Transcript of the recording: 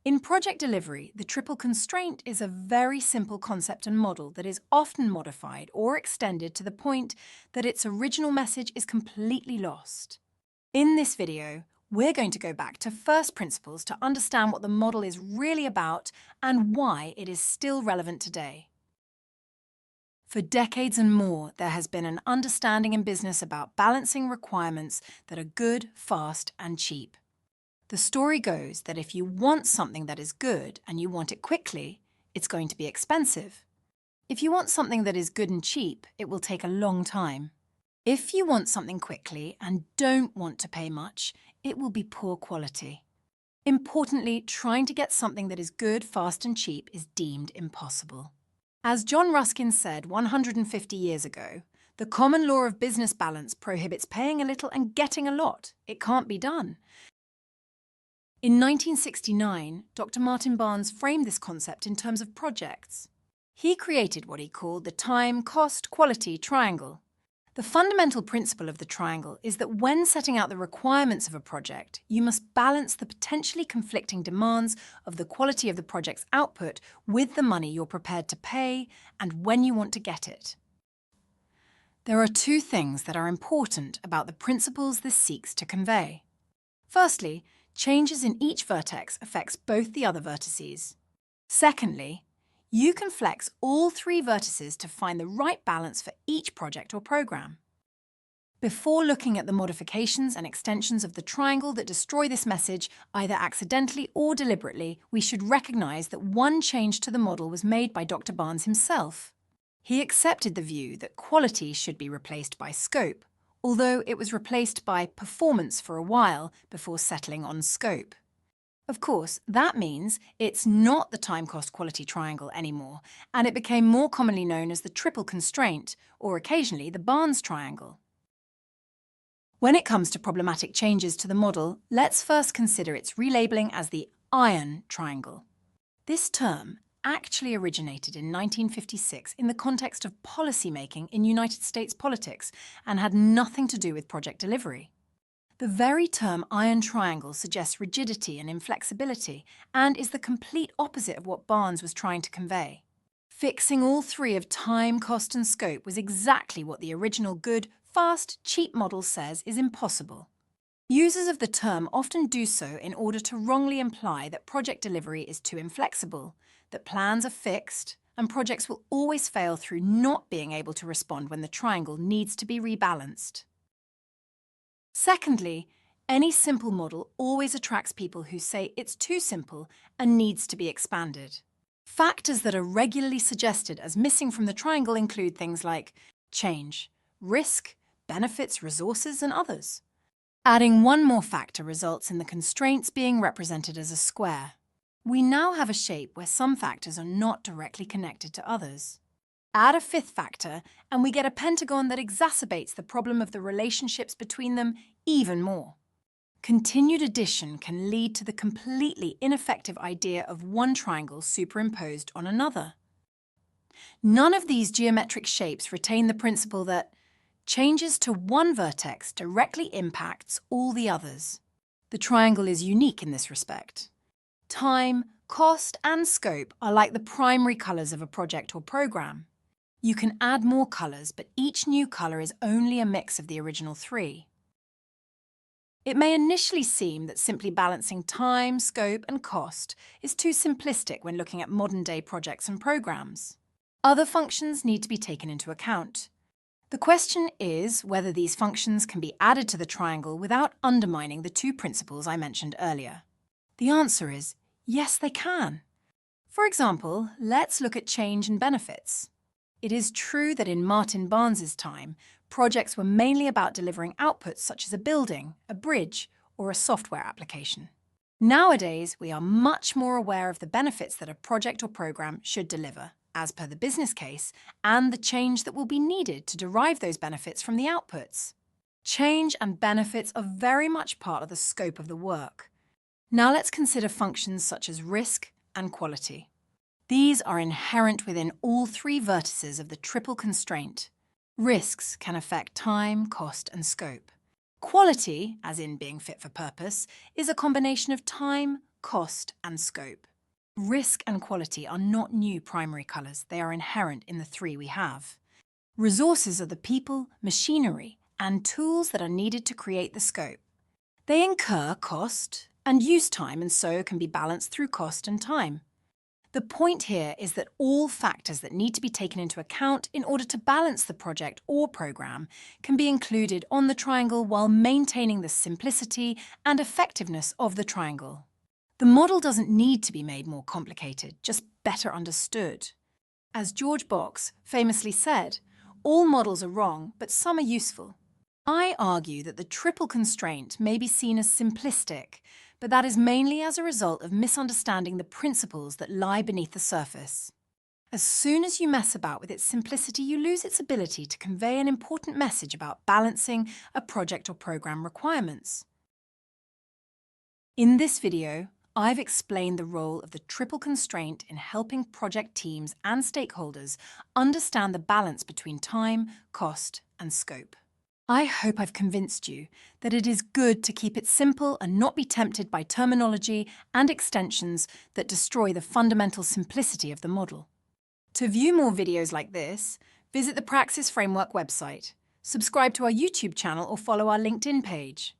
In project delivery, the triple constraint is a very simple concept and model that is often modified or extended to the point that its original message is completely lost. In this video, we're going to go back to first principles to understand what the model is really about and why it is still relevant today. For decades and more, there has been an understanding in business about balancing requirements that are good, fast, and cheap. The story goes that if you want something that is good and you want it quickly, it's going to be expensive. If you want something that is good and cheap, it will take a long time. If you want something quickly and don't want to pay much, it will be poor quality. Importantly, trying to get something that is good, fast, and cheap is deemed impossible. As John Ruskin said 150 years ago, the common law of business balance prohibits paying a little and getting a lot. It can't be done. In 1969, Dr. Martin Barnes framed this concept in terms of projects. He created what he called the time, cost, quality triangle. The fundamental principle of the triangle is that when setting out the requirements of a project, you must balance the potentially conflicting demands of the quality of the project's output with the money you're prepared to pay and when you want to get it. There are two things that are important about the principles this seeks to convey. Firstly, changes in each vertex affects both the other vertices. Secondly, you can flex all three vertices to find the right balance for each project or program. Before looking at the modifications and extensions of the triangle that destroy this message, either accidentally or deliberately, we should recognize that one change to the model was made by Dr. Barnes himself. He accepted the view that quality should be replaced by scope, although it was replaced by performance for a while before settling on scope. Of course, that means it's not the time-cost-quality triangle anymore, and it became more commonly known as the triple constraint, or occasionally the Barnes triangle. When it comes to problematic changes to the model, let's first consider its relabeling as the iron triangle. This term actually originated in 1956 in the context of policymaking in United States politics and had nothing to do with project delivery. The very term iron triangle suggests rigidity and inflexibility and is the complete opposite of what Barnes was trying to convey. Fixing all three of time, cost, and scope was exactly what the original good, fast, cheap model says is impossible. Users of the term often do so in order to wrongly imply that project delivery is too inflexible, that plans are fixed, and projects will always fail through not being able to respond when the triangle needs to be rebalanced. Secondly, any simple model always attracts people who say it's too simple and needs to be expanded. Factors that are regularly suggested as missing from the triangle include things like change, risk, benefits, resources, and others. Adding one more factor results in the constraints being represented as a square. We now have a shape where some factors are not directly connected to others. Add a fifth factor, and we get a pentagon that exacerbates the problem of the relationships between them even more. Continued addition can lead to the completely ineffective idea of one triangle superimposed on another. None of these geometric shapes retain the principle that changes to one vertex directly impacts all the others. The triangle is unique in this respect. Time, cost, and scope are like the primary colors of a project or program. You can add more colors, but each new color is only a mix of the original three. It may initially seem that simply balancing time, scope, and cost is too simplistic when looking at modern-day projects and programs. Other functions need to be taken into account. The question is whether these functions can be added to the triangle without undermining the two principles I mentioned earlier. The answer is yes, they can. For example, let's look at change and benefits. It is true that in Martin Barnes's time, projects were mainly about delivering outputs such as a building, a bridge, or a software application. Nowadays, we are much more aware of the benefits that a project or program should deliver, as per the business case, and the change that will be needed to derive those benefits from the outputs. Change and benefits are very much part of the scope of the work. Now let's consider functions such as risk and quality. These are inherent within all three vertices of the triple constraint. Risks can affect time, cost, and scope. Quality, as in being fit for purpose, is a combination of time, cost, and scope. Risk and quality are not new primary colours, they are inherent in the three we have. Resources are the people, machinery, and tools that are needed to create the scope. They incur cost and use time, and so can be balanced through cost and time. The point here is that all factors that need to be taken into account in order to balance the project or programme can be included on the triangle while maintaining the simplicity and effectiveness of the triangle. The model doesn't need to be made more complicated, just better understood. As George Box famously said, all models are wrong, but some are useful. I argue that the triple constraint may be seen as simplistic, but that is mainly as a result of misunderstanding the principles that lie beneath the surface. As soon as you mess about with its simplicity, you lose its ability to convey an important message about balancing a project or program requirements. In this video, I've explained the role of the triple constraint in helping project teams and stakeholders understand the balance between time, cost, and scope. I hope I've convinced you that it is good to keep it simple and not be tempted by terminology and extensions that destroy the fundamental simplicity of the model. To view more videos like this, visit the Praxis Framework website, subscribe to our YouTube channel or follow our LinkedIn page.